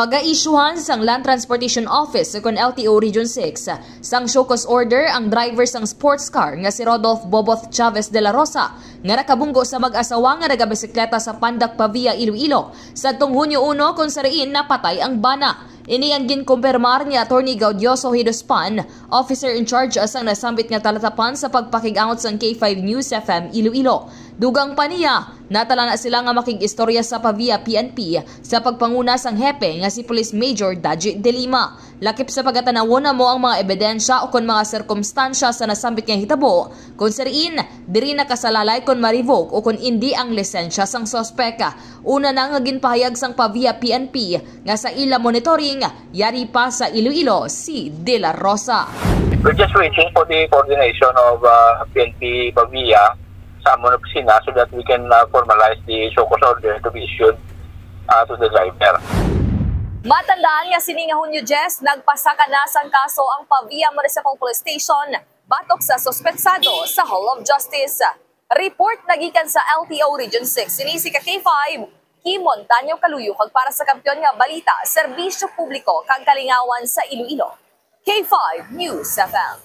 Pag-aisyuhan sang Land Transportation Office kon LTO Region 6 sang show cause order ang driver sang sports car nga si Rodolph Boboth Chavez de la Rosa nga nakabunggo sa mag-asawa nga nagabisikleta sa Pandak Pavia, Iloilo sa Hunyo 1 kung sariin napatay ang bana. Ini ang ginkumpirmar ni Attorney Gaudioso Hidospan, officer in charge sang nasambit nga talatapan sa pagpakigangot sang K5 News FM Iloilo. Dugang pa niya, natala na sila nga makig-istorya sa Pavia PNP sa pagpanguna sang hepe nga si Police Major Daji De Lima. Lakip sa pagatanawon na mo ang mga ebidensya o kon mga sirkumstansya sa nasambit nga hitabo, kung sariin, diri na kasalalay kon ma-revoke o kon hindi ang lisensya sang sospeka. Una na nga ginpahayag sang Pavia PNP nga sa ila monitoring yari pa sa Iloilo si De La Rosa. We're just waiting for the coordination of PNP Pavia sa among opisina so that we can formalize the show cause order to be issued to the driver. Matandaan nga sini nga Hunyo 10, nagpasaka na sang kaso ang Pavia Municipal Police Station batok sa suspetsado sa Hall of Justice. Report nagikan sa LTO Region 6 sinisi ka K5 Kimon Tanyo Kaluyok kag para sa kampiyon nga balita, serbisyo publiko kag kalingawan sa Iloilo. K5 News FM.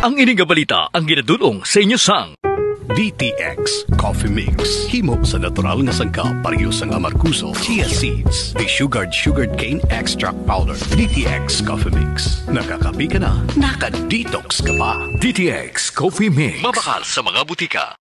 Ang ining balita ang ginadulong sa inyo sang DTX Coffee Mix. Himo sa natural nga sangka pareho sang amarkuso, chia seeds, sugared cane extract powder. DTX Coffee Mix. Nakakapi ka na, naka-detox ka pa. DTX Coffee Mix. Mabakal sa mga butika.